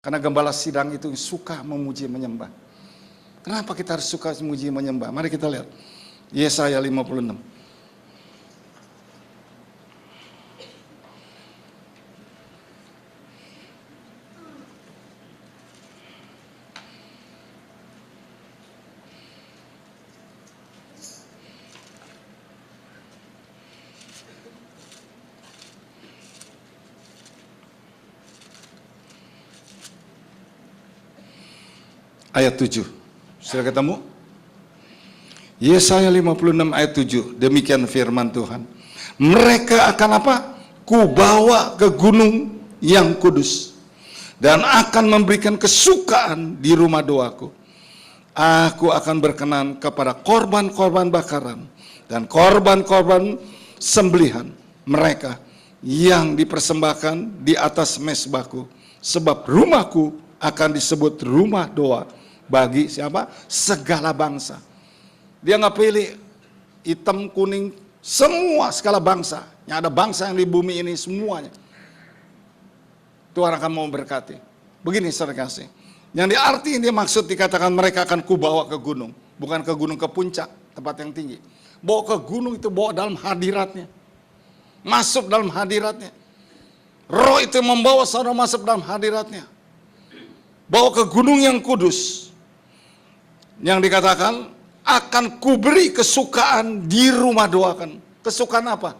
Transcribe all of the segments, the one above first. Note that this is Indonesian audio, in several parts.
Karena gembala sidang itu suka memuji menyembah. Kenapa kita harus suka memuji menyembah? Mari kita lihat. Yesaya 56. Ayat 7. Sudah ketemu? Yesaya 56 ayat 7. Demikian firman Tuhan. Mereka akan apa? Kubawa ke gunung yang kudus dan akan memberikan kesukaan di rumah doaku. Aku akan berkenan kepada korban-korban bakaran dan korban-korban sembelihan mereka yang dipersembahkan di atas mezbahku, sebab rumahku akan disebut rumah doa bagi siapa? Segala bangsa. Dia nggak pilih hitam, kuning, semua segala bangsa. Yang ada bangsa yang di bumi ini semuanya. Tuhan akan mau berkati. Begini saudara kasih. Yang diarti ini maksud dikatakan mereka akan kubawa ke gunung. Bukan ke gunung, ke puncak, tempat yang tinggi. Bawa ke gunung itu bawa dalam hadiratnya. Masuk dalam hadiratnya. Roh itu membawa saudara masuk dalam hadiratnya. Bawa ke gunung yang kudus. Yang dikatakan akan kuberi kesukaan di rumah doakan. Kesukaan apa?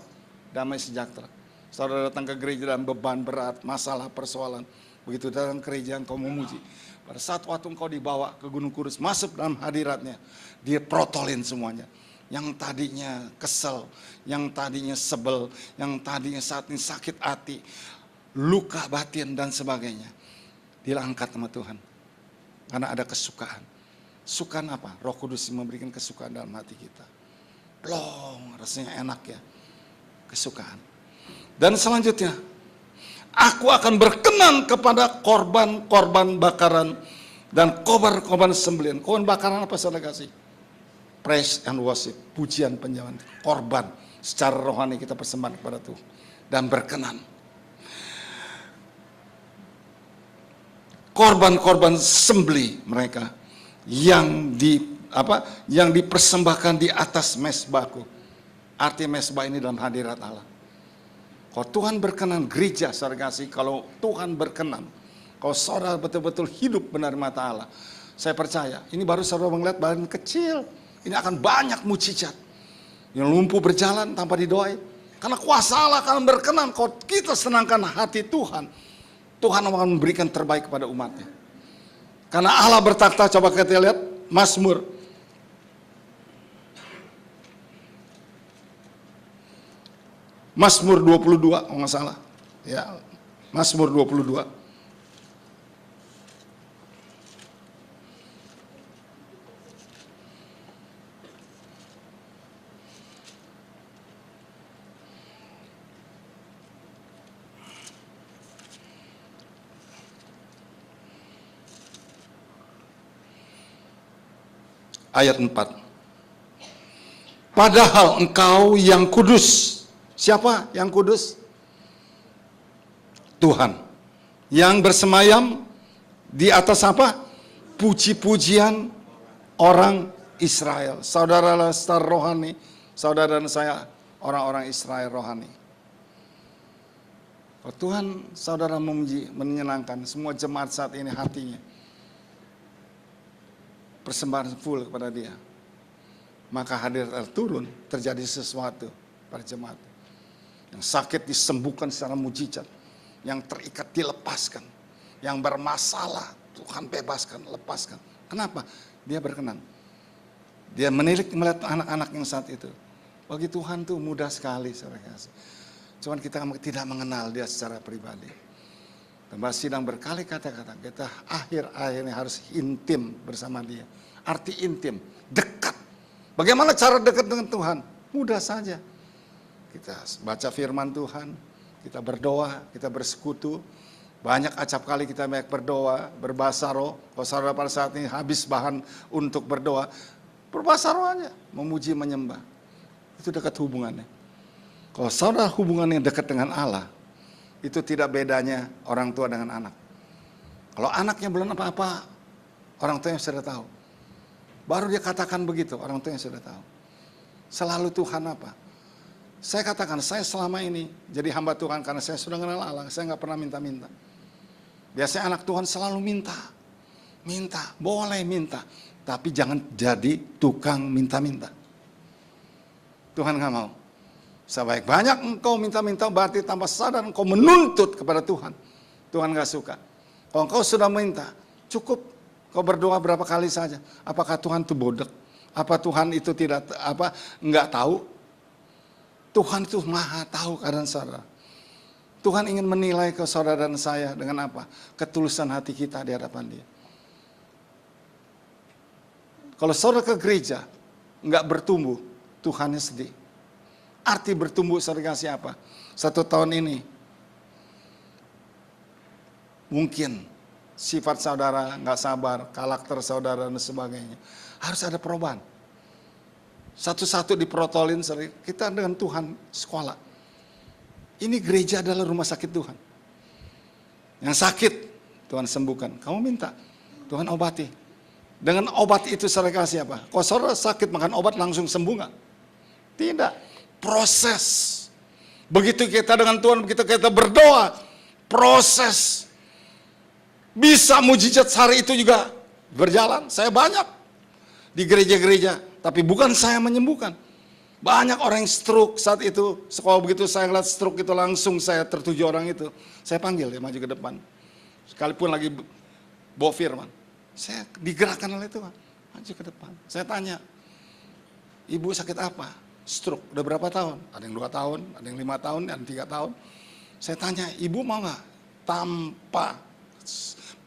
Damai sejahtera. Saudara datang ke gereja dalam beban berat, masalah, persoalan. Begitu datang ke gereja engkau memuji. Pada saat waktu engkau dibawa ke Gunung Kudus, masuk dalam hadiratnya, dia protolin semuanya. Yang tadinya kesel, yang tadinya sebel, yang tadinya saat ini sakit hati, luka batin dan sebagainya. Dia angkat sama Tuhan. Karena ada kesukaan. Kesukaan apa? Roh Kudus memberikan kesukaan dalam hati kita. Plong, rasanya enak ya. Kesukaan. Dan selanjutnya, aku akan berkenan kepada korban-korban bakaran dan korban-korban sembelihan. Korban bakaran apa saudara kasih? Praise and worship, pujian penyembahan, korban secara rohani kita persembahkan kepada Tuhan dan berkenan. Korban-korban sembeli mereka yang dipersembahkan di atas mezbahku. Arti mezbah ini dalam hadirat Allah. Kalau Tuhan berkenan, gereja saudara kasih, kalau Tuhan berkenan, kalau saudara betul-betul hidup benar mata Allah, saya percaya, ini baru saudara melihat badan kecil, ini akan banyak mujizat. Yang lumpuh berjalan tanpa didoai. Karena kuasa Allah akan berkenan, kalau kita senangkan hati Tuhan, Tuhan akan memberikan terbaik kepada umatnya. Karena Allah bertakhta, coba kita lihat Mazmur. Mazmur 22, kalau nggak salah. Ya, Mazmur 22. Ayat 4. Padahal engkau yang kudus. Siapa yang kudus? Tuhan. Yang bersemayam di atas apa? Puji-pujian orang Israel. Saudara secara rohani, saudara dan saya orang-orang Israel rohani. Kalau Tuhan saudara memuji, menyenangkan semua jemaat saat ini hatinya. Persembahan full kepada dia, maka hadirat turun, terjadi sesuatu pada jemaat. Yang sakit disembuhkan secara mujizat, yang terikat dilepaskan, yang bermasalah Tuhan bebaskan, lepaskan. Kenapa? Dia berkenan. Dia melihat anak-anak yang saat itu. Bagi Tuhan tuh mudah sekali, saudara kasih. Cuman kita tidak mengenal dia secara pribadi. Gembala sidang berkali kata-kata, kita akhir-akhirnya harus intim bersama dia. Arti intim, dekat. Bagaimana cara dekat dengan Tuhan? Mudah saja. Kita baca firman Tuhan, kita berdoa, kita bersekutu. Banyak acap kali kita banyak berdoa, berbahasa roh. Kalau saudara pada saat ini habis bahan untuk berdoa, berbahasa roh aja, memuji, menyembah. Itu dekat hubungannya. Kalau saudara hubungannya dekat dengan Allah, itu tidak bedanya orang tua dengan anak. Kalau anaknya belum apa-apa, orang tuanya sudah tahu. Baru dia katakan begitu, orang tuanya sudah tahu. Selalu Tuhan apa? Saya katakan, saya selama ini jadi hamba Tuhan karena saya sudah kenal Allah, saya nggak pernah minta-minta. Biasanya anak Tuhan selalu minta, boleh minta, tapi jangan jadi tukang minta-minta. Tuhan nggak mau. Sebaik banyak engkau minta-minta, berarti tanpa sadar engkau menuntut kepada Tuhan. Tuhan nggak suka. Kalau engkau sudah minta, cukup kau berdoa berapa kali saja. Apakah Tuhan itu bodoh? Apa Tuhan itu nggak tahu? Tuhan itu maha tahu keadaan saudara. Tuhan ingin menilai ke saudara dan saya dengan apa? Ketulusan hati kita di hadapan Dia. Kalau saudara ke gereja nggak bertumbuh, Tuhannya sedih. Arti bertumbuh saudara kasih apa? 1 tahun ini mungkin sifat saudara nggak sabar, karakter saudara dan sebagainya. Harus ada perubahan. Satu-satu diprotolin, kita dengan Tuhan sekolah. Ini gereja adalah rumah sakit Tuhan. Yang sakit, Tuhan sembuhkan. Kamu minta, Tuhan obati. Dengan obat itu saudara kasih apa? Kalau saudara sakit makan obat langsung sembuh nggak? Tidak. Proses. Begitu kita dengan Tuhan, begitu kita berdoa, proses. Bisa mujizat hari itu juga berjalan. Saya banyak di gereja-gereja, tapi bukan saya menyembuhkan. Banyak orang yang stroke saat itu. Sekolah begitu saya lihat stroke itu langsung saya tertuju orang itu. Saya panggil dia maju ke depan. Sekalipun lagi bawa firman. Saya digerakkan oleh Tuhan. Maju ke depan. Saya tanya, ibu sakit apa? Stroke. Udah berapa tahun? Ada yang 2 tahun, ada yang 5 tahun, ada yang 3 tahun. Saya tanya, ibu mau nggak? Tanpa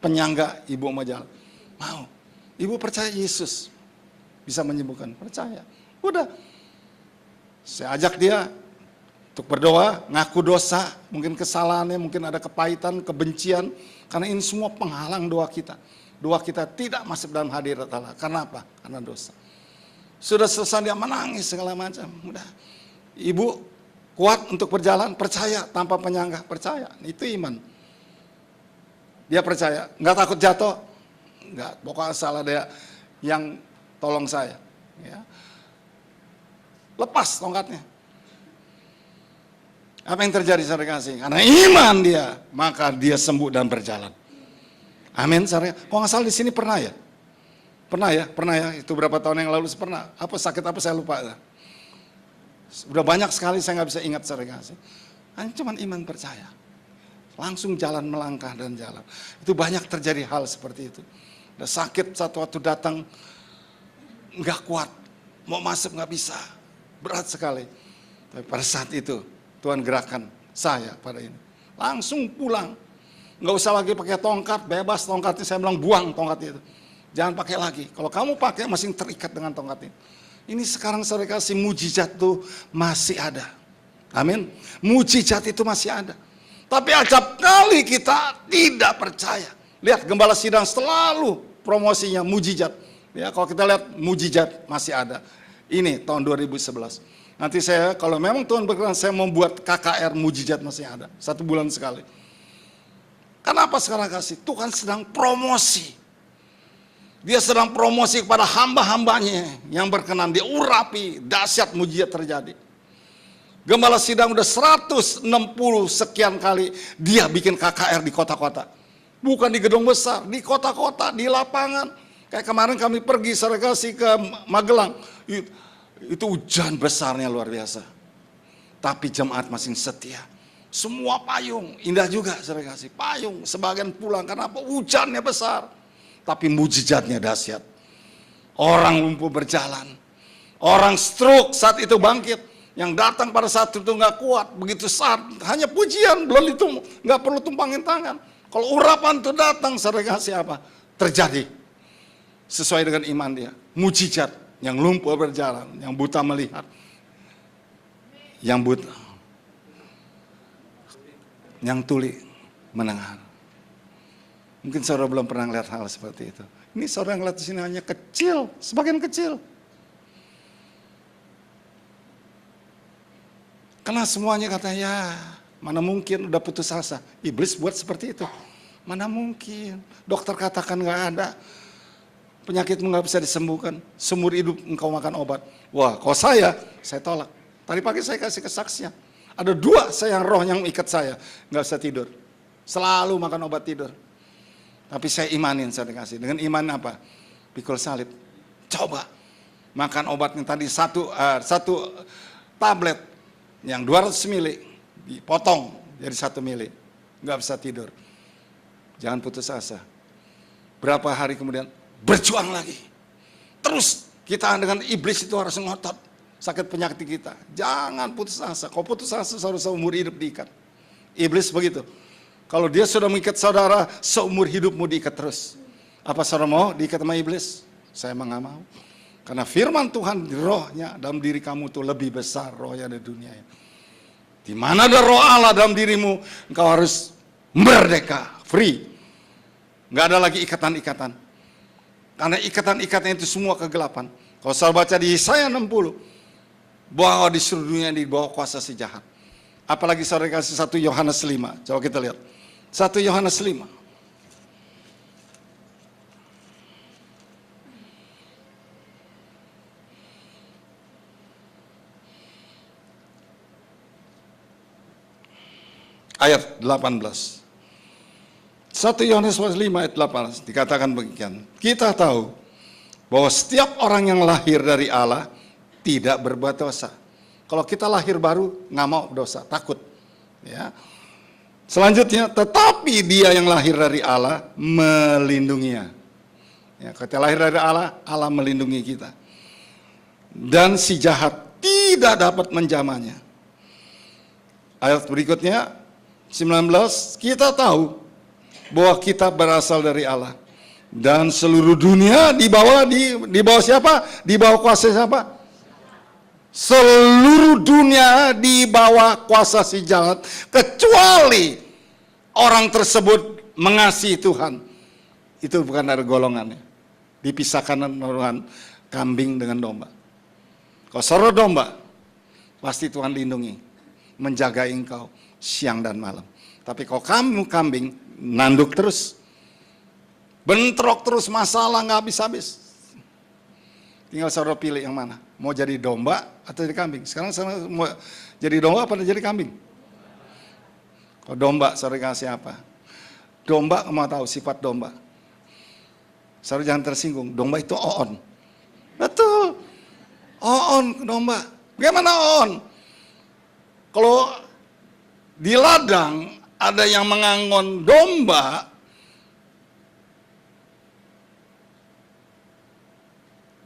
penyangga ibu mau jalan. Mau. Ibu percaya Yesus bisa menyembuhkan. Percaya. Udah. Saya ajak dia untuk berdoa, ngaku dosa, mungkin kesalahannya, mungkin ada kepahitan, kebencian. Karena ini semua penghalang doa kita. Doa kita tidak masuk dalam hadirat Allah. Karena apa? Karena dosa. Sudah selesai dia menangis segala macam. Udah. Ibu kuat untuk berjalan, percaya tanpa penyangga, percaya. Itu iman. Dia percaya, nggak takut jatuh, nggak. Pokoknya salah dia yang tolong saya. Ya. Lepas tongkatnya. Apa yang terjadi saudara kasih? Karena iman dia, maka dia sembuh dan berjalan. Amin saudara. Kok nggak salah di sini pernah ya? Pernah ya. Itu berapa tahun yang lalu pernah. Apa sakit apa saya lupa. Udah banyak sekali saya nggak bisa ingat saudara kasih. Hanya cuma iman percaya. Langsung jalan melangkah dan jalan. Itu banyak terjadi hal seperti itu. Udah sakit satu waktu datang nggak kuat, mau masuk nggak bisa. Berat sekali. Tapi pada saat itu Tuhan gerakan saya pada ini. Langsung pulang. Nggak usah lagi pakai tongkat, bebas tongkatnya. Saya bilang buang tongkat itu. Jangan pakai lagi. Kalau kamu pakai masih terikat dengan tongkat ini. Ini sekarang saudara kasih mujizat itu masih ada. Amin. Mujizat itu masih ada. Tapi acap kali kita tidak percaya. Lihat gembala sidang selalu promosinya mujizat. Ya, kalau kita lihat mujizat masih ada. Ini tahun 2011. Nanti saya, kalau memang Tuhan berkenan, saya membuat KKR mujizat masih ada. 1 bulan sekali. Kenapa sekarang kasih? Tuhan sedang promosi. Dia sedang promosi kepada hamba-hambanya yang berkenan. Dia urapi, dahsyat mujizat terjadi. Gembala sidang udah 160 sekian kali dia bikin KKR di kota-kota. Bukan di gedung besar, di kota-kota, di lapangan. Kayak kemarin kami pergi seragasi ke Magelang. Itu hujan besarnya luar biasa. Tapi jemaat masih setia. Semua payung, indah juga seragasi. Payung, sebagian pulang karena apa? Hujannya besar. Tapi mujizatnya dahsyat. Orang lumpuh berjalan. Orang stroke saat itu bangkit. Yang datang pada saat itu nggak kuat. Begitu saat, hanya pujian, belum itu nggak perlu tumpangin tangan. Kalau urapan itu datang, seragasi apa? Terjadi. Sesuai dengan iman dia. Mujizat. Yang lumpuh berjalan. Yang buta melihat. Yang buta. Yang tuli mendengar. Mungkin saudara belum pernah lihat hal seperti itu. Ini saudara ngeliat di sini hanya kecil. Sebagian kecil. Karena semuanya katanya, ya mana mungkin udah putus asa. Iblis buat seperti itu. Mana mungkin, dokter katakan nggak ada, penyakitmu nggak bisa disembuhkan, seumur hidup engkau makan obat. Wah, kalau saya tolak. Tadi pagi saya kasih kesaksian, ada 2 saya yang roh yang ikat saya, nggak bisa tidur, selalu makan obat tidur. Tapi saya imanin, saya dikasih, dengan iman apa? Pikul salib, coba makan obatnya tadi satu tablet yang 200 mili, dipotong jadi 1 mili, nggak bisa tidur. Jangan putus asa. Berapa hari kemudian, berjuang lagi. Terus kita dengan iblis itu harus ngotot sakit penyakit kita. Jangan putus asa. Kalau putus asa, saudara seumur hidup diikat. Iblis begitu. Kalau dia sudah mengikat saudara, seumur hidupmu diikat terus. Apa saudara mau diikat sama iblis? Saya emang nggak mau. Karena firman Tuhan, rohnya dalam diri kamu itu lebih besar rohnya dari dunia. Di mana ada roh Allah dalam dirimu, engkau harus merdeka, free. Nggak ada lagi ikatan-ikatan. Karena ikatan-ikatan itu semua kegelapan. Kalau saya baca di Yesaya 60, bahwa di seluruh dunia di bawah kuasa si jahat. Apalagi saya kasih 1 Yohanes 5. Coba kita lihat. 1 Yohanes 5. Ayat 18. 1 Yohanes 5 ayat 18 dikatakan begini, kita tahu bahwa setiap orang yang lahir dari Allah tidak berbuat dosa. Kalau kita lahir baru nggak mau dosa, takut. Ya. Selanjutnya, tetapi dia yang lahir dari Allah melindunginya. Ya, ketika lahir dari Allah, Allah melindungi kita. Dan si jahat tidak dapat menjamahnya. Ayat berikutnya 19, kita tahu bahwa kita berasal dari Allah dan seluruh dunia di bawah siapa? Di bawah kuasa siapa? Seluruh dunia di bawah kuasa si jahat, kecuali orang tersebut mengasihi Tuhan. Itu bukan dari golongannya. Dipisahkan dengan kambing dengan domba. Kalau saudara domba, pasti Tuhan lindungi, menjaga engkau siang dan malam. Tapi kalau kamu kambing, nanduk terus, bentrok terus, masalah nggak habis-habis. Tinggal saudara pilih yang mana, mau jadi domba atau jadi kambing. Sekarang saudara mau jadi domba apa jadi kambing? Kalau domba, saudara kasih apa? Domba, mau tahu sifat domba? Saudara jangan tersinggung, domba itu oon. Betul, oon domba. Bagaimana oon? Kalau di ladang ada yang mengangon domba,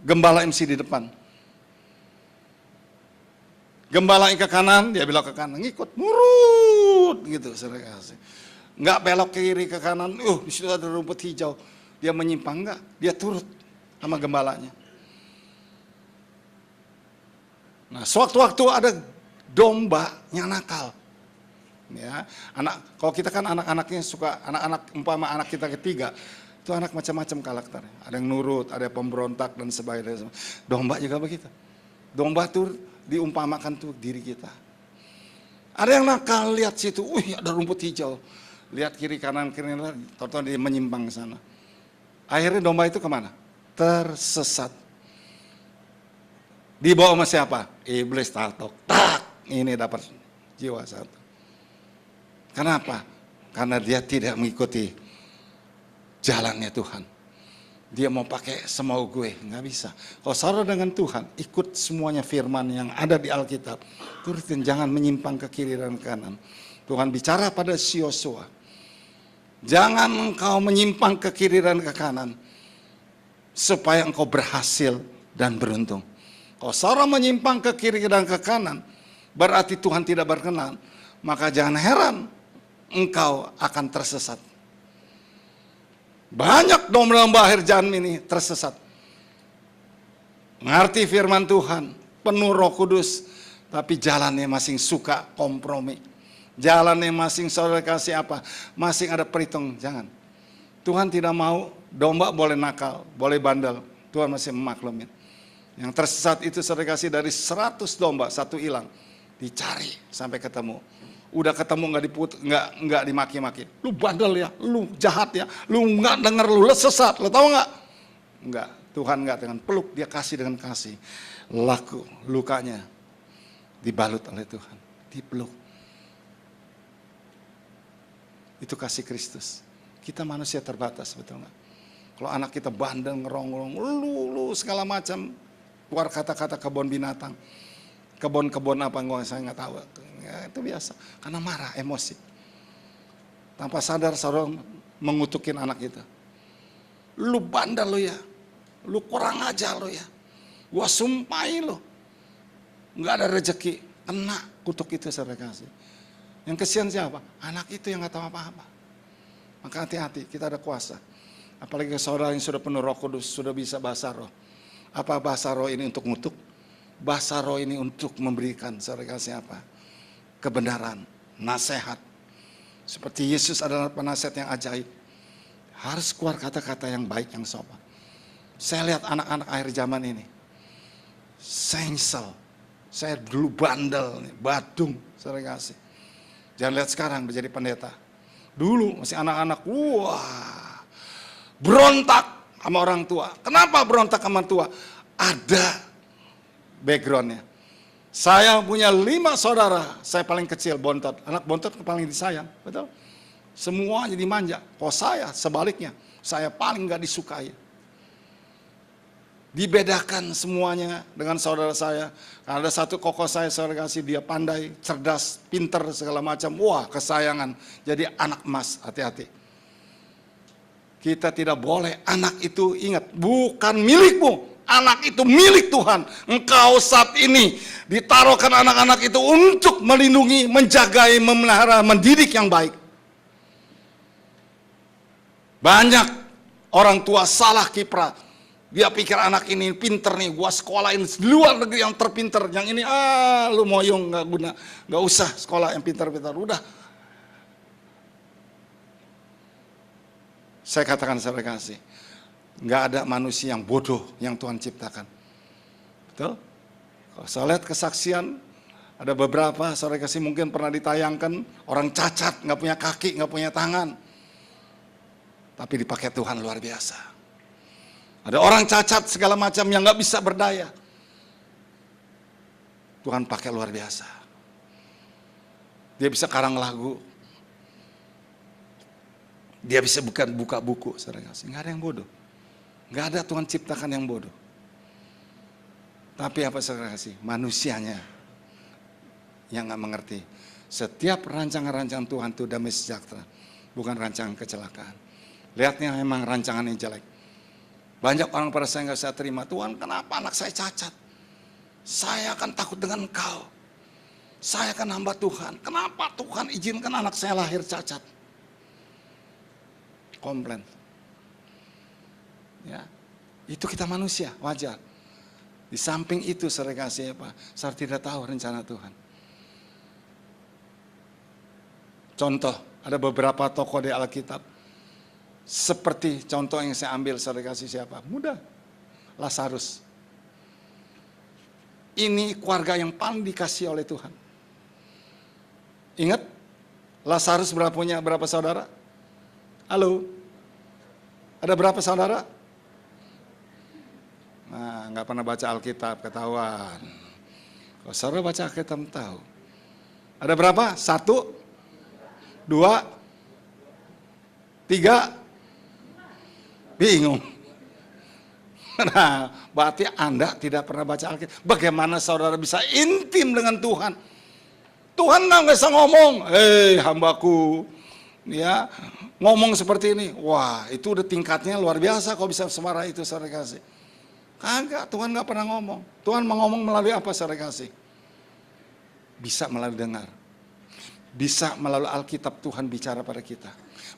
gembala MC di depan. Gembala ke kanan, dia belok ke kanan, ngikut, murut gitu, saudara kasih. Nggak belok ke kiri ke kanan, di situ ada rumput hijau, dia menyimpang enggak, dia turut sama gembalanya. Nah, sewaktu-waktu ada domba yang nakal. Ya, kalau kita kan anak-anaknya suka, anak-anak umpama anak kita ketiga, itu anak macam-macam karakternya. Ada yang nurut, ada yang pemberontak dan sebagainya. Domba juga begitu. Domba tuh diumpamakan tuh diri kita. Ada yang nakal, lihat situ, ada rumput hijau. Lihat kiri kanan, tonton dia menyimpang ke sana. Akhirnya domba itu kemana? Tersesat. Dibawa sama siapa? Iblis tatok. Tak, ini dapat jiwa satu. Kenapa? Karena dia tidak mengikuti jalannya Tuhan. Dia mau pakai semau gue, nggak bisa. Kalau saudara dengan Tuhan, ikut semuanya firman yang ada di Alkitab. Turutin, jangan menyimpang ke kiri dan kanan. Tuhan bicara pada Yosua, jangan engkau menyimpang ke kiri dan ke kanan, supaya engkau berhasil dan beruntung. Kalau saudara menyimpang ke kiri dan ke kanan, berarti Tuhan tidak berkenan. Maka jangan heran engkau akan tersesat. Banyak domba-domba akhir zaman ini tersesat. Mengerti firman Tuhan, penuh Roh Kudus, tapi jalannya masing suka kompromi. Jalannya masing saudara kasih apa? Masing ada perhitung, jangan. Tuhan tidak mau domba boleh nakal, boleh bandel. Tuhan masih memaklumin. Yang tersesat itu saudara kasih dari 100 domba, 1 hilang. Dicari sampai ketemu. Udah ketemu nggak dimaki-maki. Lu bandel ya, lu jahat ya, lu nggak denger, lu sesat, lu tahu nggak? Nggak, Tuhan nggak dengan peluk, dia kasih dengan kasih. Lukanya dibalut oleh Tuhan, dipeluk. Itu kasih Kristus. Kita manusia terbatas, betul nggak? Kalau anak kita bandel, ngerongrong, lu segala macam, keluar kata-kata kebun binatang. Kebun-kebun apa saya nggak tahu, ya, itu biasa karena marah, emosi, tanpa sadar saudara mengutukin anak itu. Lu bandel lu ya, lu kurang ajar lu ya, gua sumpahin lu nggak ada rezeki, kena kutuk itu saudara kasih. Yang kesian siapa? Anak itu yang nggak tahu apa-apa. Maka hati-hati, kita ada kuasa, apalagi saudara yang sudah penuh Roh Kudus, sudah bisa bahasa roh. Apa bahasa roh ini? Untuk ngutuk. Bahasa roh ini untuk memberikan, saudara kasih apa? Kebenaran, nasihat. Seperti Yesus adalah penasihat yang ajaib. Harus keluar kata-kata yang baik, yang sopan. Saya lihat anak-anak akhir zaman ini, saya nyesel. Saya dulu bandel, badung, saudara kasih. Jangan lihat sekarang menjadi pendeta. Dulu masih anak-anak, wah, berontak sama orang tua. Kenapa berontak sama tua? Ada backgroundnya. Saya punya 5 saudara, saya paling kecil, bontot. Anak bontot paling disayang, betul? Semua jadi manja. Kok saya sebaliknya, saya paling gak disukai. Dibedakan semuanya dengan saudara saya. Ada satu kokoh saya kasih, dia pandai, cerdas, pinter, segala macam. Wah, kesayangan. Jadi anak emas, hati-hati. Kita tidak boleh, anak itu ingat, bukan milikmu. Anak itu milik Tuhan. Engkau saat ini ditaruhkan anak-anak itu untuk melindungi, menjaga, memelihara, mendidik yang baik. Banyak orang tua salah kiprah. Dia pikir anak ini pinter nih, gua sekolahin di luar negeri yang terpinter. Yang ini lu moyong, nggak guna, nggak usah sekolah yang pintar-pintar. Udah. Saya katakan saudara kasih, nggak ada manusia yang bodoh yang Tuhan ciptakan. Betul? Kalau saya lihat kesaksian, ada beberapa saudara kasih mungkin pernah ditayangkan, orang cacat, nggak punya kaki, nggak punya tangan. Tapi dipakai Tuhan luar biasa. Ada orang cacat segala macam yang nggak bisa berdaya. Tuhan pakai luar biasa. Dia bisa karang lagu. Dia bisa buka buku, saudara kasih. Nggak ada yang bodoh. Nggak ada Tuhan ciptakan yang bodoh. Tapi apa saudara kasih? Manusianya yang nggak mengerti. Setiap rancangan-rancangan Tuhan itu damai sejahtera, bukan rancangan kecelakaan. Lihatnya memang rancangannya jelek. Banyak orang pada saya nggak saya terima. Tuhan, kenapa anak saya cacat? Saya akan takut dengan Engkau. Saya akan hamba Tuhan. Kenapa Tuhan izinkan anak saya lahir cacat? Komplain. Ya, itu kita manusia, wajar. Di samping itu saya kasih apa? Saya tidak tahu rencana Tuhan. Contoh, ada beberapa tokoh di Alkitab. Seperti contoh yang saya ambil, saya kasih siapa? Mudah. Lazarus. Ini keluarga yang paling dikasih oleh Tuhan. Ingat, Lazarus punya berapa saudara? Halo? Ada berapa saudara? Nah, nggak pernah baca Alkitab, ketahuan. Kalau saudara baca Alkitab tahu. Ada berapa? 1, 2, 3. Bingung. Nah, berarti Anda tidak pernah baca Alkitab. Bagaimana saudara bisa intim dengan Tuhan? Tuhan nggak bisa ngomong, hambaku, ya ngomong seperti ini. Wah, itu udah tingkatnya luar biasa. Kok bisa semarah itu saudara kasih? Kagak, Tuhan nggak pernah ngomong. Tuhan mau ngomong melalui apa saudara kasih? Bisa melalui dengar. Bisa melalui Alkitab Tuhan bicara pada kita.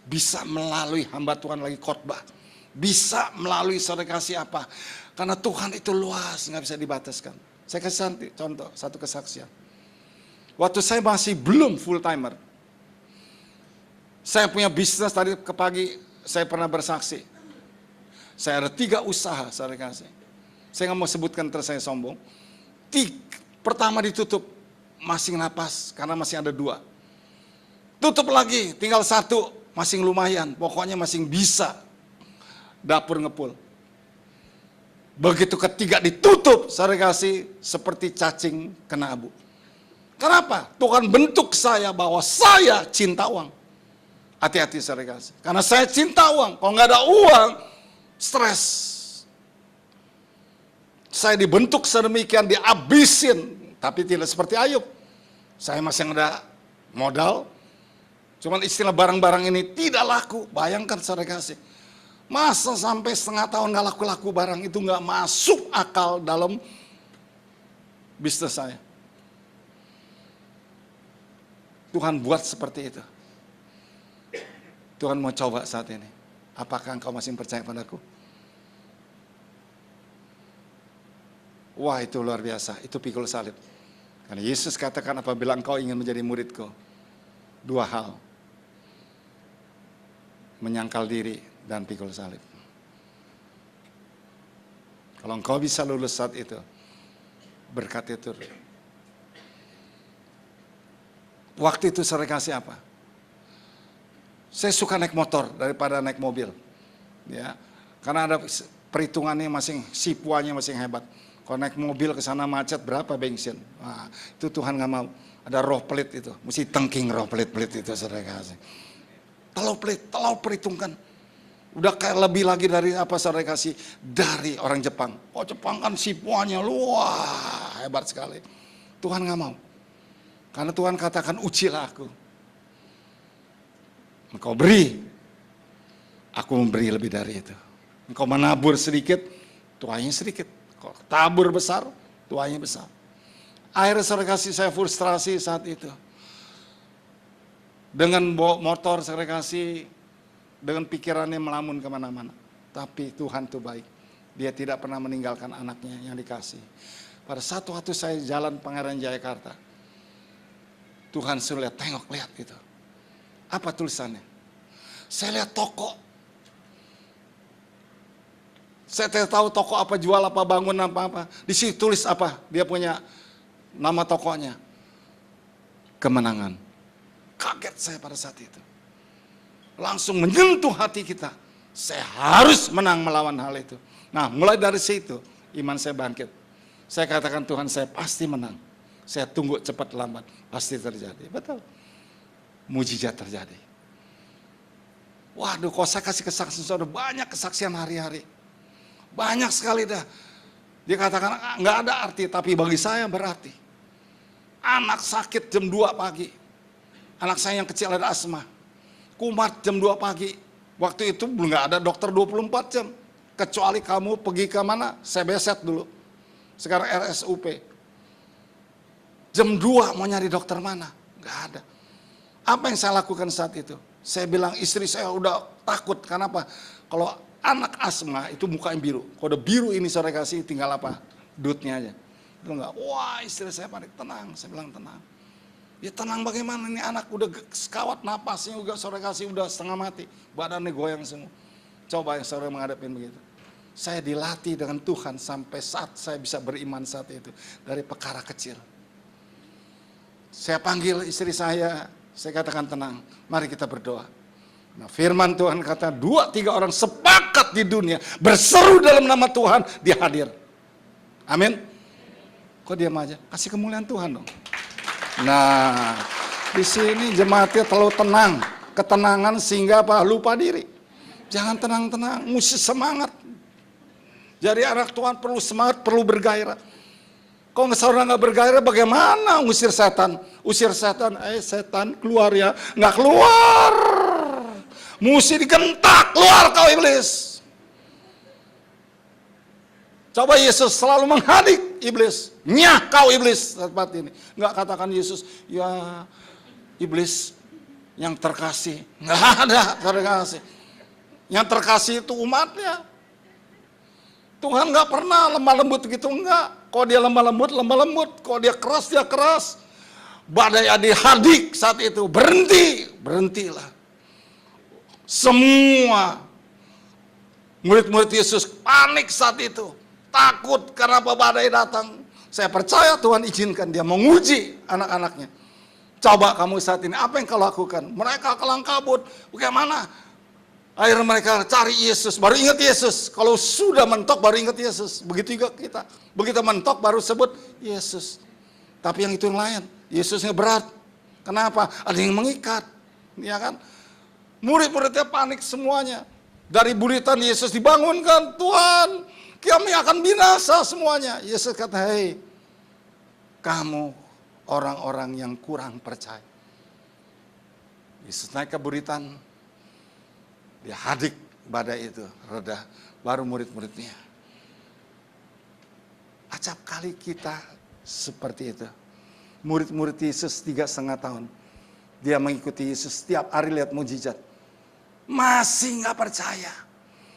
Bisa melalui hamba Tuhan lagi khotbah. Bisa melalui saudara kasih apa? Karena Tuhan itu luas, nggak bisa dibataskan. Saya kasih contoh, satu kesaksian. Waktu saya masih belum full timer, saya punya bisnis tadi ke pagi, saya pernah bersaksi. Saya ada 3 usaha, saudara kasih. Saya nggak mau sebutkan terus saya sombong. Pertama ditutup, masih napas, karena masih ada 2. Tutup lagi, tinggal satu, masih lumayan, pokoknya masih bisa. Dapur ngepul. Begitu ketiga ditutup, saudara kasih, seperti cacing kena abu. Kenapa? Tuhan bentuk saya bahwa saya cinta uang. Hati-hati saudara kasih. Karena saya cinta uang. Kalau nggak ada uang, stres. Saya dibentuk sedemikian, dihabisin. Tapi tidak seperti Ayub. Saya masih ada modal. Cuman istilah barang-barang ini tidak laku. Bayangkan saudara kasih. Masa sampai setengah tahun nggak laku-laku barang itu nggak masuk akal dalam bisnis saya. Tuhan buat seperti itu. Tuhan mau coba saat ini. Apakah engkau masih percaya padaku? Wah, itu luar biasa. Itu pikul salib. Karena Yesus katakan apabila engkau ingin menjadi muridku, dua hal. Menyangkal diri dan pikul salib. Kalau engkau bisa lulus saat itu, berkat itu. Waktu itu saya kasih apa? Saya suka naik motor daripada naik mobil, ya, karena ada perhitungannya masing, sipuannya masing hebat. Kalau naik mobil ke sana macet berapa bensin? Wah, itu Tuhan nggak mau. Ada roh pelit itu, mesti tengking roh pelit-pelit itu saudara kasih. Terlalu pelit, terlalu perhitungkan. Udah kayak lebih lagi dari apa saudara kasih, dari orang Jepang. Oh Jepang kan sipuannya wah hebat sekali. Tuhan nggak mau, karena Tuhan katakan ujilah aku. Engkau beri, aku memberi lebih dari itu. Engkau menabur sedikit, tuainya sedikit. Kau tabur besar, tuainya besar. Akhirnya saudara kasih, saya frustrasi saat itu. Dengan bawa motor saudara kasih, dengan pikirannya melamun kemana-mana. Tapi Tuhan itu baik. Dia tidak pernah meninggalkan anaknya yang dikasih. Pada satu waktu saya jalan Pangeran Jayakarta, Tuhan suruh lihat, tengok, lihat itu. Apa tulisannya? Saya lihat toko. Saya tidak tahu toko apa, jual apa, bangun apa. Di situ tulis apa? Dia punya nama tokonya. Kemenangan. Kaget saya pada saat itu. Langsung menyentuh hati kita. Saya harus menang melawan hal itu. Nah, mulai dari situ iman saya bangkit. Saya katakan Tuhan, saya pasti menang. Saya tunggu cepat lambat, pasti terjadi. Betul. Mujizat terjadi. Waduh, kalau saya kasih kesaksian, saudara, banyak kesaksian hari-hari. Banyak sekali dah. Dia katakan nggak ada arti, tapi bagi saya berarti. Anak sakit jam 2 pagi. Anak saya yang kecil ada asma. Kumat jam 2 pagi. Waktu itu belum nggak ada dokter 24 jam. Kecuali kamu pergi ke mana? CBZ dulu. Sekarang RSUP. Jam 2 mau nyari dokter mana? Nggak ada. Apa yang saya lakukan saat itu? Saya bilang istri saya udah takut. Kenapa? Kalau anak asma itu muka yang biru. Kalau udah biru ini saya kasih tinggal apa? Dutnya aja. Itu enggak. Wah, istri saya panik. Tenang. Saya bilang tenang. Ya tenang bagaimana ini anak udah sekawat napasnya juga saudara kasih udah setengah mati. Badannya goyang semua. Coba yang saudara menghadapin begitu. Saya dilatih dengan Tuhan sampai saat saya bisa beriman saat itu. Dari perkara kecil. Saya panggil istri saya katakan tenang, mari kita berdoa. Nah, firman Tuhan kata 2-3 orang sepakat di dunia berseru dalam nama Tuhan, dia hadir. Amin. Kok diam aja? Kasih kemuliaan Tuhan dong. Nah, di sini jemaatnya terlalu tenang, ketenangan sehingga apa? Lupa diri. Jangan tenang-tenang, mesti semangat. Jadi anak Tuhan perlu semangat, perlu bergairah. Kalau saudara nggak bergairah, bagaimana usir setan? Usir setan, setan keluar ya, nggak keluar. Mesti digentak, keluar kau iblis. Coba Yesus selalu menghadik iblis. Nyah kau iblis, tempat ini. Nggak katakan Yesus, ya iblis yang terkasih. Nggak ada terkasih. Yang terkasih itu umatnya. Tuhan nggak pernah lemah lembut gitu, enggak. Kalau dia lemah lembut. Kalau dia keras. Badai dihadik saat itu, berhentilah. Semua murid-murid Yesus panik saat itu. Takut karena badai datang. Saya percaya Tuhan izinkan dia menguji anak-anaknya. Coba kamu saat ini, apa yang kau lakukan? Mereka kelang kabut. Bagaimana? Akhirnya mereka cari Yesus, baru ingat Yesus. Kalau sudah mentok baru ingat Yesus. Begitu juga kita. Begitu mentok baru sebut Yesus. Tapi yang itu yang lain, Yesusnya berat. Kenapa? Ada yang mengikat. Ya kan? Murid-muridnya panik semuanya. Dari buritan Yesus dibangunkan, Tuhan, kami akan binasa semuanya. Yesus kata, hei, kamu orang-orang yang kurang percaya. Yesus naik ke buritan, dia hadik badai itu, reda, baru murid-muridnya. Acap kali kita seperti itu. Murid-murid Yesus 3,5 tahun. Dia mengikuti Yesus setiap hari lihat mujizat. Masih nggak percaya.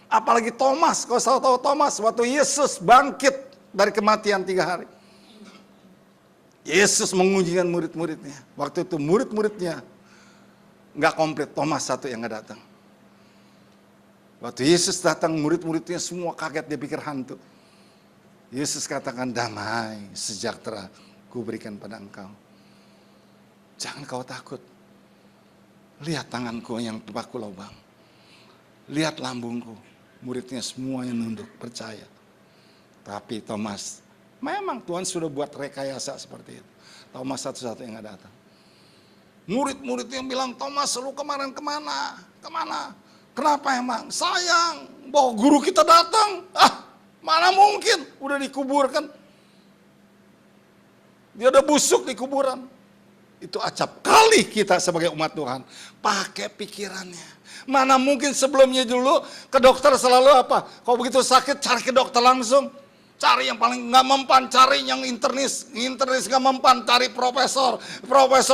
Apalagi Thomas, kau tahu Thomas, waktu Yesus bangkit dari kematian 3 hari. Yesus mengujikan murid-muridnya. Waktu itu murid-muridnya nggak komplit, Thomas satu yang nggak datang. Waktu Yesus datang, murid-muridnya semua kaget, dia pikir hantu. Yesus katakan, damai, sejahtera, ku berikan pada engkau. Jangan kau takut. Lihat tanganku yang terpaku lubang. Lihat lambungku. Muridnya semuanya nunduk, percaya. Tapi Thomas, memang Tuhan sudah buat rekayasa seperti itu. Thomas satu-satu yang nggak datang. Murid-murid yang bilang, Thomas lu kemarin kemana? Kemana? Kenapa emang? Sayang, bahwa guru kita datang. Mana mungkin? Udah dikuburkan. Dia udah busuk di kuburan. Itu acap kali kita sebagai umat Tuhan. Pakai pikirannya. Mana mungkin sebelumnya dulu ke dokter selalu apa? Kalau begitu sakit cari ke dokter langsung. Cari yang paling nggak mempan, cari yang internis nggak mempan, cari profesor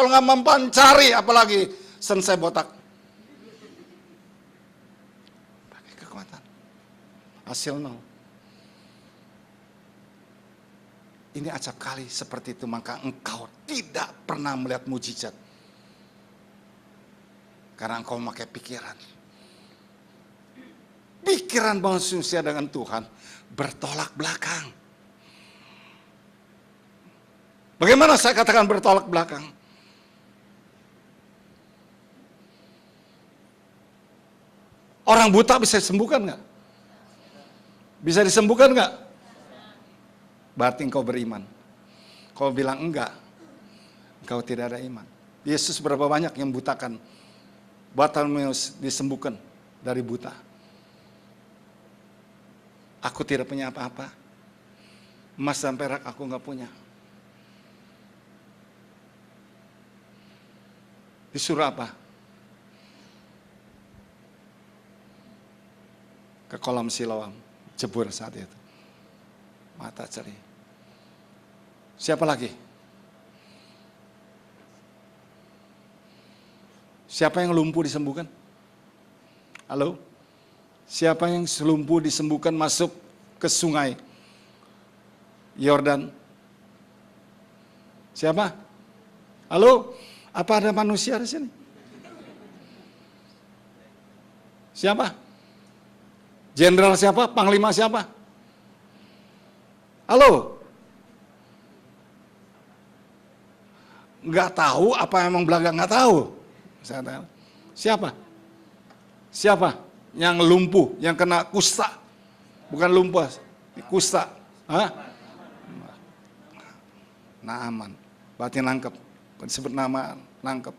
nggak mempan, cari apalagi sensei botak. Pakai kekuatan. Hasil nol. Ini acap kali seperti itu, maka engkau tidak pernah melihat mujizat. Karena engkau memakai pikiran. Pikiran manusia dengan Tuhan bertolak belakang. Bagaimana saya katakan bertolak belakang? Orang buta bisa disembuhkan nggak? Bisa disembuhkan nggak? Berarti engkau beriman. Kau bilang enggak, engkau tidak ada iman. Yesus berapa banyak yang butakan? Bartimeus disembuhkan dari buta. Aku tidak punya apa-apa. Emas dan perak aku enggak punya. Disuruh apa? Ke kolam Siloam, jebur saat itu. Mata cerih. Siapa lagi? Siapa yang lumpuh disembuhkan? Halo? Siapa yang lumpuh disembuhkan masuk ke sungai Yordan? Siapa? Halo? Apa ada manusia di sini? Siapa? Jenderal siapa? Panglima siapa? Halo? Nggak tahu apa emang belaga nggak tahu? Siapa? Siapa yang lumpuh, yang kena kusta? Bukan lumpuh, kusta. Hah? Naaman. Berarti nangkep. Disebut nama nangkep.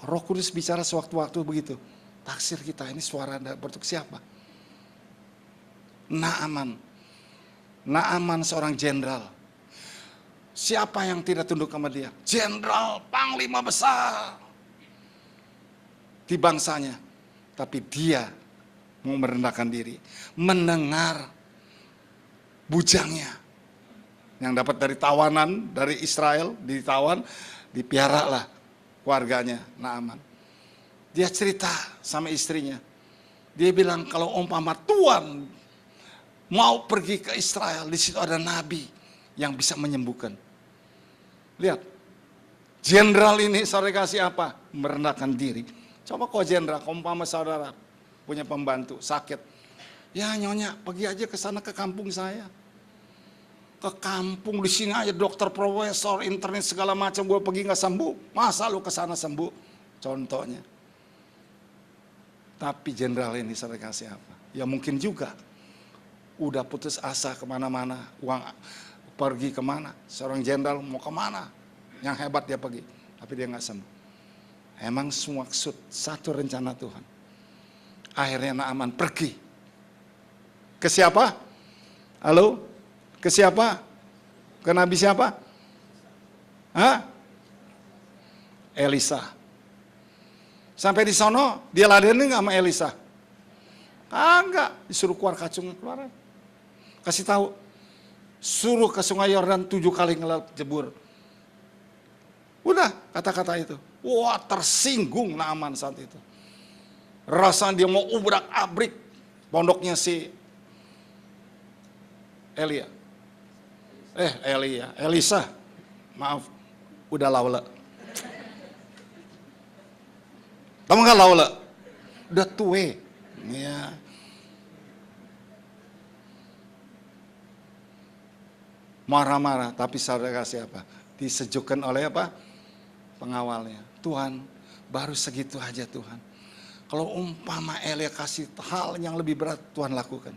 Roh Kudus bicara sewaktu-waktu begitu. Taksir kita ini suara bertuk siapa? Naaman. Naaman seorang jenderal. Siapa yang tidak tunduk sama dia? Jenderal, panglima besar di bangsanya. Tapi dia mau merendahkan diri. Mendengar bujangnya yang dapat dari tawanan, dari Israel, ditawan, dipiaralah keluarganya Naaman. Dia cerita sama istrinya. Dia bilang kalau umpama Tuhan mau pergi ke Israel, di situ ada nabi yang bisa menyembuhkan. Lihat, jenderal ini saudara kasih apa? Merendahkan diri. Coba kau jenderal, kau umpama saudara punya pembantu sakit. Ya nyonya, pergi aja ke sana ke kampung saya. ke kampung di sini aja dokter, profesor, internet segala macam gue pergi nggak sembuh. Masa lu ke sana sembuh? Contohnya. Tapi jenderal ini saya kasih apa? Ya mungkin juga udah putus asa kemana-mana, uang pergi kemana? Seorang jenderal mau kemana? Yang hebat dia pergi, tapi dia nggak sembuh. Emang maksud satu rencana Tuhan. Akhirnya Naaman pergi. Ke siapa? Halo? Ke siapa? Ke nabi siapa? Hah? Elisa. Sampai di sono dia ladenin nggak sama Elisa? Enggak, disuruh keluar kacungnya keluar. Kasih tahu, suruh ke sungai Yordan 7 kali ngelap jebur. Udah kata-kata itu. Wah, tersinggung Naaman saat itu. Rasanya dia mau ubrak-abrik pondoknya si Elisa. Maaf, udah laula. Kamu nggak laula? Udah tue. Ya. Marah-marah, tapi saudara kasih apa? Disejukkan oleh apa? Pengawalnya. Tuhan, baru segitu aja Tuhan. Kalau umpama Elia kasih hal yang lebih berat, Tuhan lakukan.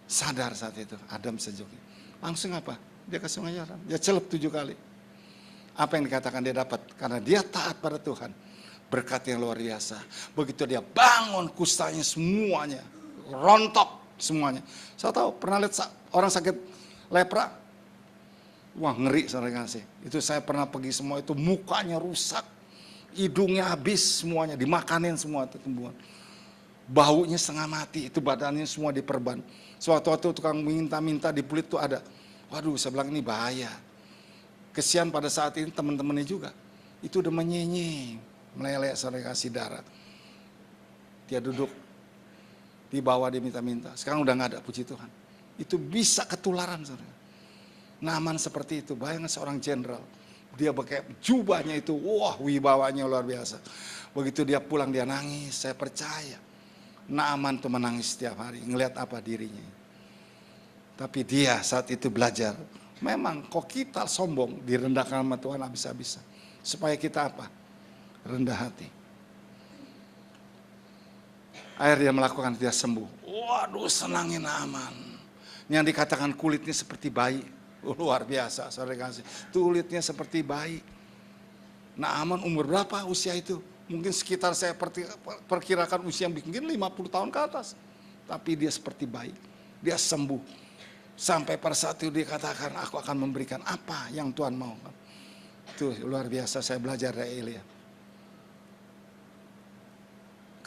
Sadar saat itu, Adam sejuki. Langsung apa? Dia ke sungai Yordan. Dia celup 7 kali. Apa yang dikatakan dia dapat? Karena dia taat pada Tuhan. Berkat yang luar biasa. Begitu dia bangun kustanya semuanya. Rontok semuanya. Saya tahu, pernah lihat orang sakit lepra? Wah, ngeri saudara kasih. Itu saya pernah pergi semua, itu mukanya rusak. Hidungnya habis semuanya, dimakanin semua itu tumbuhan. Baunya setengah mati, itu badannya semua diperban. Suatu-waktu tukang minta-minta di kulit itu ada. Waduh, saya bilang ini bahaya. Kesian pada saat ini teman-temannya juga. Itu udah menyenyeng, meleleh saudara kasih darah. Dia duduk di bawah, dia minta-minta. Sekarang udah nggak ada, puji Tuhan. Itu bisa ketularan saudara. Naaman seperti itu, bayangkan seorang jenderal. Dia pakai jubahnya itu, wah wibawanya luar biasa. Begitu dia pulang dia nangis, saya percaya. Naaman tuh menangis setiap hari, ngelihat apa dirinya. Tapi dia saat itu belajar, memang kok kita sombong, direndahkan sama Tuhan habis-habisan. Supaya kita apa? Rendah hati. Akhirnya dia melakukan, dia sembuh. Waduh, senangin Naaman. Yang dikatakan kulitnya seperti bayi. Luar biasa, saudara kasih. Kulitnya seperti bayi. Naaman umur berapa usia itu? Mungkin sekitar saya perkirakan usia mungkin 50 tahun ke atas. Tapi dia seperti bayi. Dia sembuh. Sampai pada saat itu dia katakan, aku akan memberikan apa yang Tuhan mau. Itu luar biasa, saya belajar dari Elia.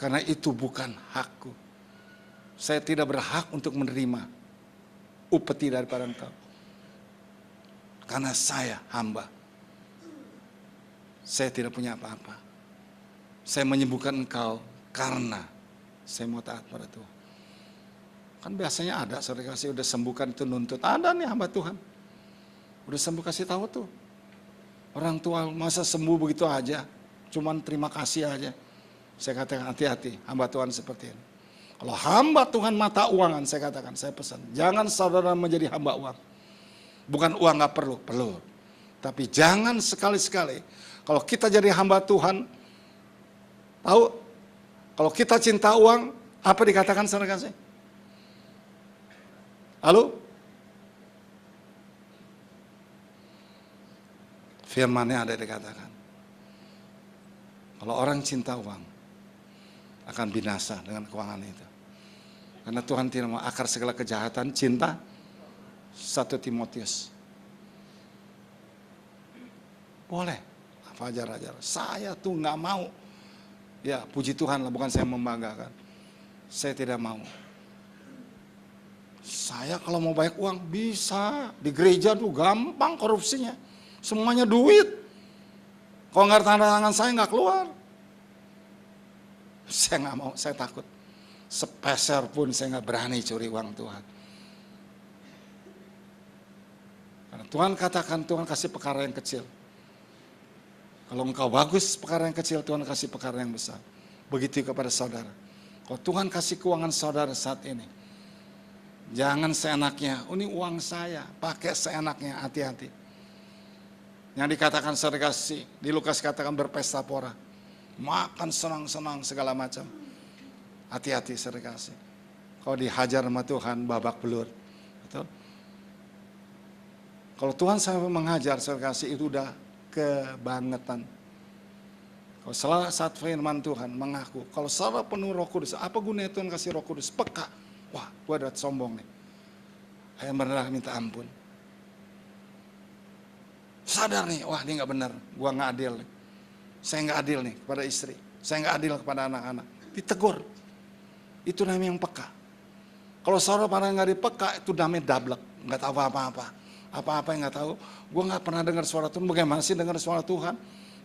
Karena itu bukan hakku. Saya tidak berhak untuk menerima upeti daripada engkau. Karena saya hamba. Saya tidak punya apa-apa. Saya menyembuhkan engkau karena saya mau taat pada Tuhan. Kan biasanya ada, saudara kasih udah sembuhkan itu nuntut. Ada nih hamba Tuhan. Udah sembuh kasih tahu tuh. Orang tua masa sembuh begitu aja. Cuman terima kasih aja. Saya katakan hati-hati, hamba Tuhan seperti ini. Kalau hamba Tuhan mata uangan, saya katakan, saya pesan. Jangan saudara menjadi hamba uang. Bukan uang gak perlu, perlu. Tapi jangan sekali-sekali. Kalau kita jadi hamba Tuhan, tahu? Kalau kita cinta uang, apa dikatakan saudara kasih? Halo? Firmannya ada dikatakan. Kalau orang cinta uang, akan binasa dengan keuangan itu. Karena Tuhan tidak mau akar segala kejahatan, cinta. 1 Timotius. Boleh, apa ajar-ajar. Saya tuh nggak mau. Ya, puji Tuhan lah, bukan saya membanggakan. Saya tidak mau. Saya kalau mau banyak uang bisa. Di gereja tuh gampang korupsinya. Semuanya duit. Kalau nggak tanda tangan saya nggak keluar. Saya nggak mau, saya takut. Sepeser pun saya nggak berani curi uang Tuhan. Karena Tuhan katakan, Tuhan kasih perkara yang kecil. Kalau engkau bagus perkara yang kecil, Tuhan kasih perkara yang besar. Begitu kepada saudara. Kalau Tuhan kasih keuangan saudara saat ini, Jangan seenaknya, ini uang saya, pakai seenaknya, hati-hati. Yang dikatakan saudara kasih, di Lukas katakan berpesta pora. Makan senang-senang segala macam. Hati-hati saudara kasih. Kalau dihajar sama Tuhan, babak belur. Betul? Kalau Tuhan sampai menghajar saudara kasih, itu udah kebangetan. Kalau salah saat firman Tuhan mengaku, kalau salah penuh Roh Kudus, apa gunanya Tuhan kasih Roh Kudus? Peka. Wah, gue udah sombong nih. Ayah benar minta ampun. Sadar nih, wah ini gak benar. Gue gak adil nih. Saya gak adil nih kepada istri. Saya gak adil kepada anak-anak. Ditegur. Itu namanya yang peka. Kalau saudara pada gak dipeka, itu namanya dablek. Gak tahu apa-apa. Apa-apa yang gak tahu. Gue gak pernah dengar suara Tuhan. Bagaimana sih dengar suara Tuhan?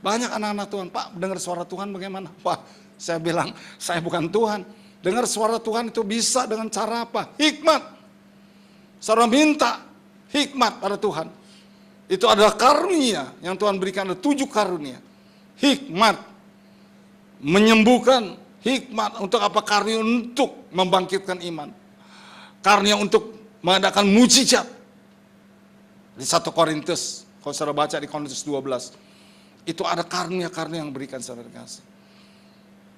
Banyak anak-anak Tuhan, Pak dengar suara Tuhan bagaimana? Wah, saya bilang, saya bukan Tuhan. Dengar suara Tuhan itu bisa dengan cara apa? Hikmat. Saudara minta hikmat pada Tuhan. Itu adalah karunia yang Tuhan berikan, ada 7 karunia. Hikmat. Menyembuhkan. Hikmat untuk apa? Karunia untuk membangkitkan iman. Karunia untuk mengadakan mujizat. Di 1 Korintus, kalau saudara baca di Korintus 12. Itu ada karunia-karunia yang berikan saudara kasih.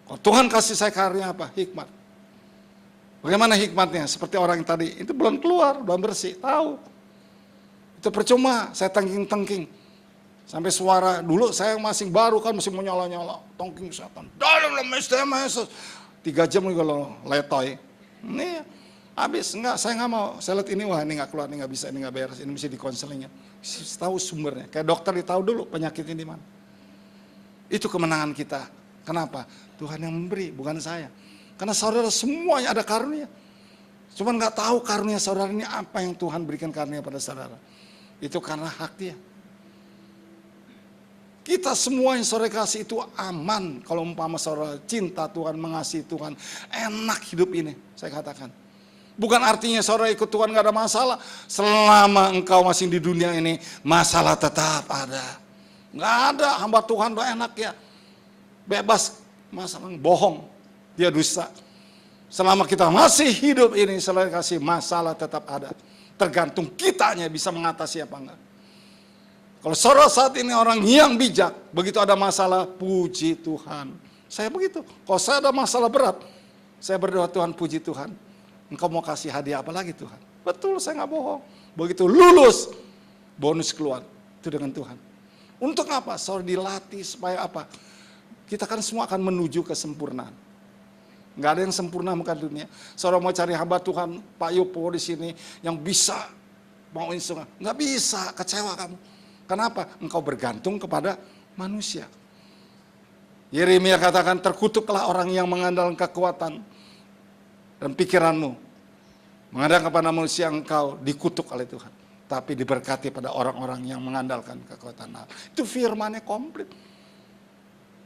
Kalau Tuhan kasih saya karunia apa? Hikmat. Bagaimana hikmatnya? Seperti orang yang tadi, itu belum keluar, belum bersih, tahu. Itu percuma, saya tengking-tengking. Sampai suara, dulu saya masih baru kan, masih mau nyala-nyala. Tongking setan, dalam Yesus. 3 jam juga lo letoy. Ini habis, enggak, saya nggak mau. Saya lihat ini, wah ini nggak keluar, ini nggak bisa, ini nggak beres, ini mesti dikonselingnya. Tahu sumbernya, kayak dokter ditahu dulu penyakitnya di mana. Itu kemenangan kita. Kenapa? Tuhan yang memberi, bukan saya. Karena saudara semuanya ada karunia. Cuma nggak tahu karunia saudara ini apa yang Tuhan berikan karunia pada saudara. Itu karena hak dia. Kita semua yang saudara kasih itu aman. Kalau umpama saudara cinta Tuhan, mengasihi Tuhan. Enak hidup ini, saya katakan. Bukan artinya saudara ikut Tuhan nggak ada masalah. Selama engkau masih di dunia ini, masalah tetap ada. Nggak ada, hamba Tuhan udah enak ya. Bebas, masalah bohong. Dia dusta. Selama kita masih hidup ini, selain kasih masalah tetap ada. Tergantung kitanya bisa mengatasi apa enggak. Kalau saudara saat ini orang yang bijak, begitu ada masalah, puji Tuhan. Saya begitu. Kalau saya ada masalah berat, saya berdoa, Tuhan puji Tuhan. Engkau mau kasih hadiah apa lagi Tuhan? Betul, saya nggak bohong. Begitu lulus, bonus keluar. Itu dengan Tuhan. Untuk apa? Saudara dilatih supaya apa? Kita kan semua akan menuju kesempurnaan. Nggak ada yang sempurna muka dunia. Saudara mau cari hamba Tuhan, Pak Yopo di sini yang bisa mau instrumen, nggak bisa, kecewa kamu. Kenapa? Engkau bergantung kepada manusia. Yeremia katakan, terkutuklah orang yang mengandalkan kekuatan dan pikiranmu. Mengandalkan kepada manusia, engkau dikutuk oleh Tuhan. Tapi diberkati pada orang-orang yang mengandalkan kekuatan Allah. Itu firmannya komplit.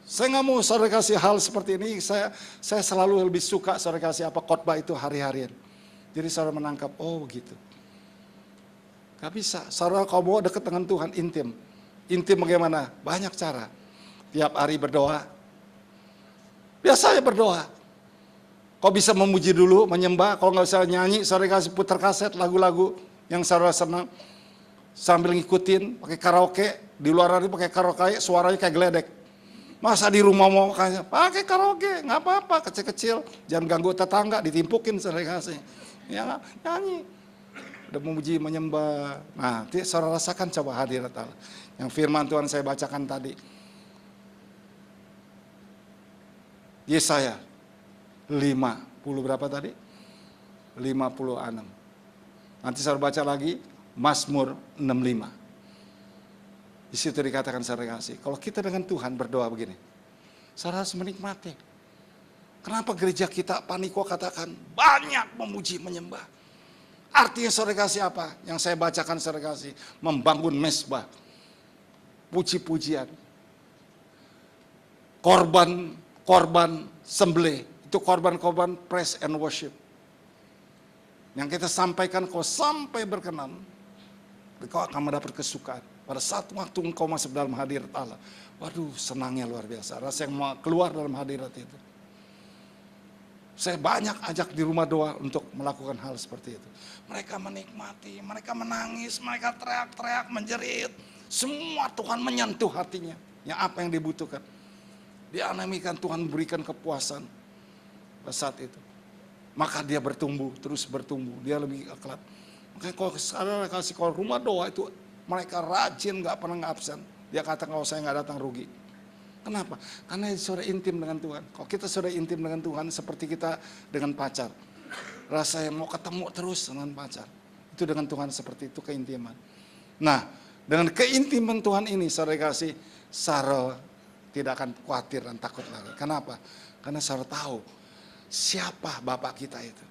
Saya nggak mau saudara kasih hal seperti ini, saya selalu lebih suka saudara kasih apa khotbah itu hari-harian. Jadi saudara menangkap, oh begitu. Gak bisa, saudara kau mau dekat dengan Tuhan, intim. Intim bagaimana? Banyak cara. Tiap hari berdoa. Biasanya berdoa. Kau bisa memuji dulu, menyembah, kalau nggak bisa nyanyi, saudara kasih putar kaset lagu-lagu yang saudara senang. Sambil ngikutin, pakai karaoke, di luar hari pakai karaoke, suaranya kayak geledek. Masa di rumah mau pakai karaoke, nggak apa-apa, kecil-kecil, jangan ganggu tetangga, ditimpukin saudara kasih. Ya nyanyi, udah memuji menyembah. Nah, saudara rasakan coba hadirat Allah. Yang firman Tuhan saya bacakan tadi. Yesaya 50 berapa tadi? 56. Nanti saudara baca lagi Mazmur 65. Di situ dikatakan saudara kasih, kalau kita dengan Tuhan berdoa begini, saudara harus menikmati. Kenapa gereja kita Paniko katakan banyak memuji menyembah? Artinya saudara kasih apa? Yang saya bacakan saudara kasih, membangun mesbah, puji-pujian, korban sembelih, itu korban-korban praise and worship. Yang kita sampaikan, kau sampai berkenan, kau akan mendapat kesukaan. Pada saat waktu engkau masuk dalam hadirat Allah, waduh senangnya luar biasa. Rasa yang mau keluar dalam hadirat itu. Saya banyak ajak di rumah doa untuk melakukan hal seperti itu. Mereka menikmati, mereka menangis, mereka teriak-teriak, menjerit. Semua Tuhan menyentuh hatinya. Yang apa yang dibutuhkan. Dianamikan Tuhan berikan kepuasan pada saat itu. Maka dia bertumbuh, terus bertumbuh. Dia lebih akhlak. Makanya kalau rumah doa itu mereka rajin, gak pernah absen. Dia kata kalau saya gak datang rugi. Kenapa? Karena sudah intim dengan Tuhan. Kalau kita sudah intim dengan Tuhan seperti kita dengan pacar. Rasa yang mau ketemu terus dengan pacar. Itu dengan Tuhan seperti itu keintiman. Nah, dengan keintiman Tuhan ini saudara kasih, Sarah tidak akan khawatir dan takut lagi. Kenapa? Karena Sarah tahu siapa Bapak kita itu.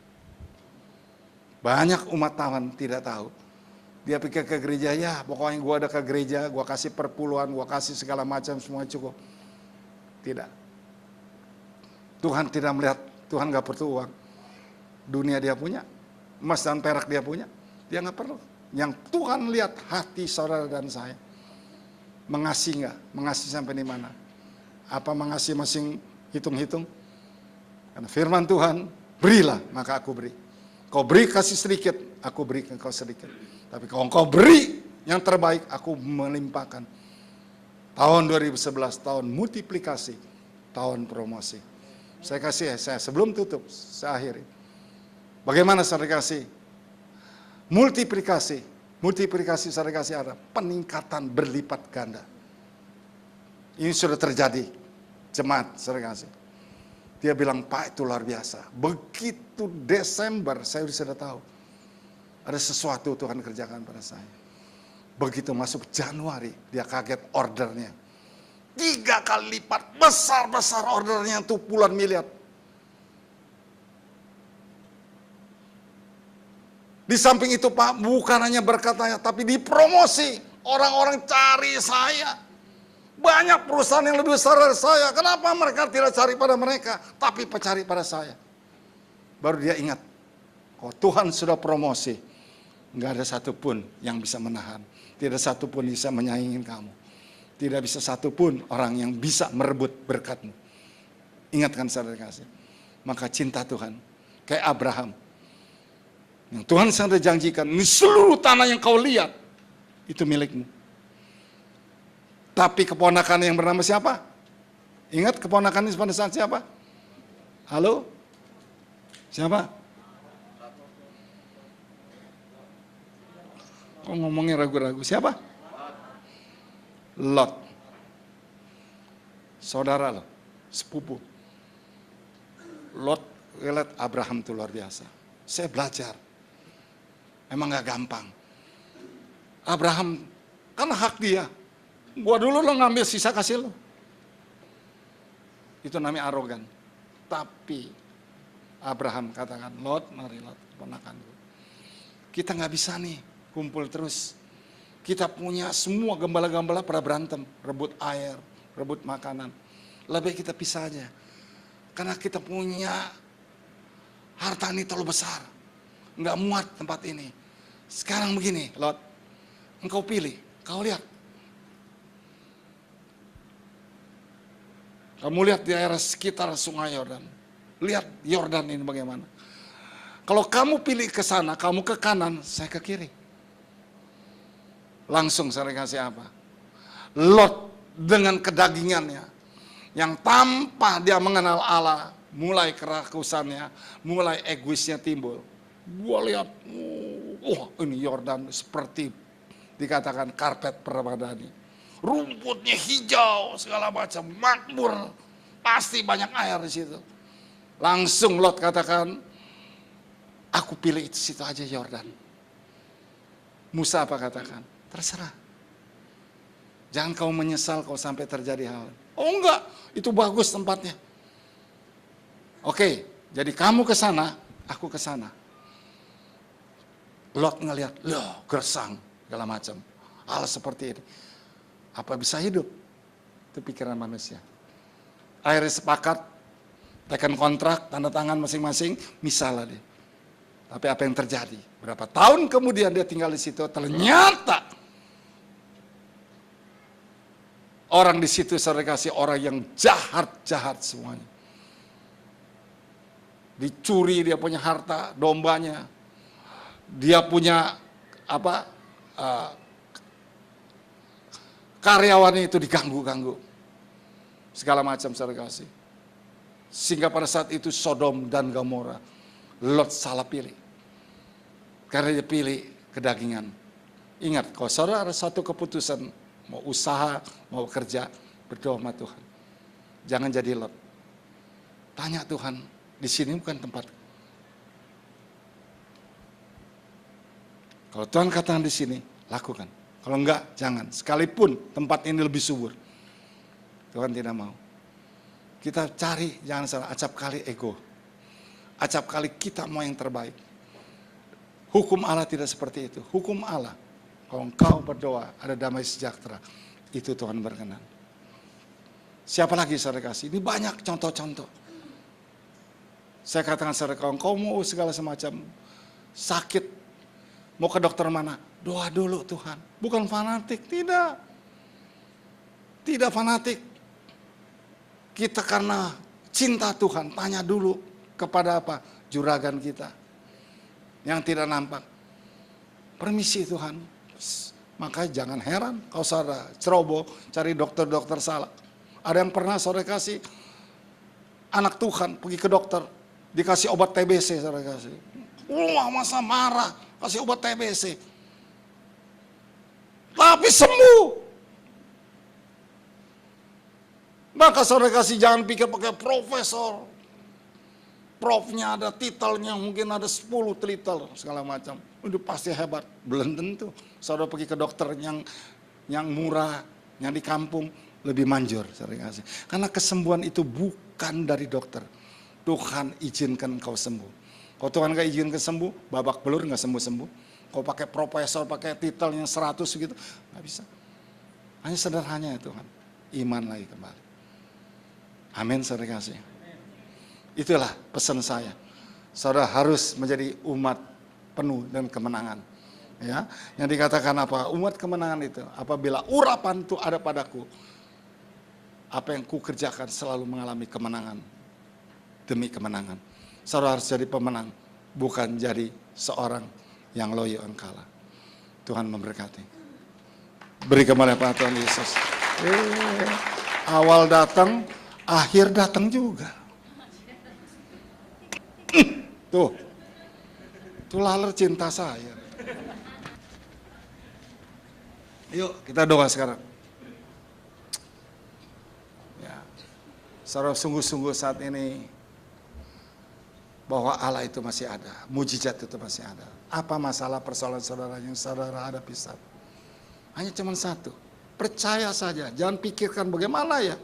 Banyak umat Tuhan tidak tahu. Dia pikir ke gereja, ya pokoknya gue ada ke gereja, gue kasih perpuluhan, gue kasih segala macam, semua cukup. Tidak. Tuhan tidak melihat, Tuhan gak perlu uang. Dunia dia punya, emas dan perak dia punya, dia gak perlu. Yang Tuhan lihat hati saudara dan saya. Mengasihi gak? Mengasihi sampai di mana? Apa mengasihi masing hitung-hitung? Karena firman Tuhan, berilah maka aku beri. Kau beri kasih sedikit, aku beri kau sedikit. Tapi kalau engkau beri yang terbaik, aku melimpahkan. Tahun 2011, tahun multiplikasi, tahun promosi. Saya sebelum tutup, saya akhiri. Bagaimana saudara kasih? Multiplikasi saudara kasih ada peningkatan berlipat ganda. Ini sudah terjadi, jemaat saudara kasih. Dia bilang, Pak itu luar biasa. Begitu Desember, saya sudah tahu. Ada sesuatu Tuhan kerjakan pada saya. Begitu masuk Januari, dia kaget ordernya. 3 kali lipat, besar-besar ordernya itu puluhan miliar. Di samping itu Pak, bukan hanya berkatanya, tapi dipromosi. Orang-orang cari saya. Banyak perusahaan yang lebih besar dari saya. Kenapa mereka tidak cari pada mereka, tapi cari pada saya? Baru dia ingat, oh Tuhan sudah promosi. Nggak ada satupun yang bisa menahan. Tidak satupun bisa menyaingi kamu. Tidak bisa satupun orang yang bisa merebut berkatmu. Ingatkan saudara kasih. Maka cinta Tuhan, kayak Abraham. Yang Tuhan sudah janjikan, ini seluruh tanah yang kau lihat, itu milikmu. Tapi keponakan yang bernama siapa? Ingat keponakan ini pada saat siapa? Halo? Siapa? Kok ngomongnya ragu-ragu? Siapa? Lot. Saudara lo, sepupu. Lot lihat Abraham itu luar biasa. Saya belajar. Emang gak gampang. Abraham, kan hak dia. Gua dulu lo ngambil sisa kasih lo. Itu namanya arogan. Tapi Abraham katakan, Lot, mari Lot, ponakanku. Kita nggak bisa nih kumpul terus. Kita punya semua gembala-gembala pada berantem, rebut air, rebut makanan. Lebih kita pisah aja. Karena kita punya harta ini terlalu besar. Nggak muat tempat ini. Sekarang begini, Lot. Engkau pilih, kau lihat. Kamu lihat di daerah sekitar sungai Yordan. Lihat Yordan ini bagaimana. Kalau kamu pilih ke sana, kamu ke kanan, saya ke kiri. Langsung saya kasih apa? Lot dengan kedagingannya. Yang tanpa dia mengenal Allah, mulai kerakusannya, mulai egoisnya timbul. Gua lihat, ini Yordan seperti dikatakan karpet permadani. Rumputnya hijau, segala macam, makmur, pasti banyak air di situ. Langsung Lot katakan, aku pilih itu situ aja Yordan. Musa apa katakan? Terserah. Jangan kau menyesal kau sampai terjadi hal. Oh enggak, itu bagus tempatnya. Oke, jadi kamu ke sana, aku ke sana. Lot ngelihat, loh gersang, segala macam. Hal seperti ini. Apa bisa hidup? Itu pikiran manusia. Akhirnya sepakat, tekan kontrak, tanda tangan masing-masing, misalnya deh. Tapi apa yang terjadi? Berapa tahun kemudian dia tinggal di situ, ternyata orang di situ saudara kasih orang yang jahat-jahat semuanya. dicuri dia punya harta, dombanya, dia punya karyawannya itu diganggu-ganggu, segala macam saudara kasih. Sehingga pada saat itu Sodom dan Gomora, Lot salah pilih, karena dia pilih kedagingan. Ingat, kalau saudara ada satu keputusan, mau usaha, mau kerja, berdoa sama Tuhan. Jangan jadi Lot. Tanya Tuhan, di sini bukan tempat. Kalau Tuhan katakan di sini, lakukan. Kalau enggak, jangan. Sekalipun tempat ini lebih subur, Tuhan tidak mau. Kita cari, jangan salah, acap kali ego. Acap kali kita mau yang terbaik. Hukum Allah tidak seperti itu. Hukum Allah, kalau engkau berdoa, ada damai sejahtera, itu Tuhan berkenan. Siapa lagi saudara kasih? Ini banyak contoh-contoh. Saya katakan saudara, kalau engkau mau segala semacam sakit, mau ke dokter mana? Doa dulu Tuhan. Bukan fanatik, tidak. Tidak fanatik. Kita karena cinta Tuhan, tanya dulu kepada apa? Juragan kita yang tidak nampak. Permisi Tuhan. Makanya jangan heran kalau saudara ceroboh cari dokter-dokter salah. Ada yang pernah saudara kasih anak Tuhan pergi ke dokter, dikasih obat TBC saudara kasih. Wah, masa marah, kasih obat TBC. Tapi sembuh. Maka saudara kasih jangan pikir pakai profesor. Profnya ada titelnya, mungkin ada 10 titel segala macam. Itu pasti hebat. Belum tentu. Saudara pergi ke dokter yang murah, yang di kampung lebih manjur saudara kasih. Karena kesembuhan itu bukan dari dokter. Tuhan izinkan kau sembuh. Kalau Tuhan gak izinkan sembuh, babak belur gak sembuh-sembuh. Kau pakai profesor, pakai titel yang 100 gitu, gak bisa. Hanya sederhananya ya Tuhan. Iman lagi kembali. Amin saudara kasih. Itulah pesan saya. Saudara harus menjadi umat penuh dan kemenangan. Ya, yang dikatakan apa? Umat kemenangan itu apabila urapan itu ada padaku, apa yang ku kerjakan selalu mengalami kemenangan demi kemenangan. Saudara harus jadi pemenang, bukan jadi seorang yang loyo dan kalah. Tuhan memberkati. Beri kepada Pak Tuhan Yesus. Awal datang, akhir datang juga. Tuh, laler cinta saya. Yuk kita doa sekarang. Ya, saudara sungguh-sungguh saat ini bahwa Allah itu masih ada, mujizat itu masih ada. Apa masalah persoalan saudara yang saudara hadapi saat? Hanya cuma satu, percaya saja, jangan pikirkan bagaimana ya.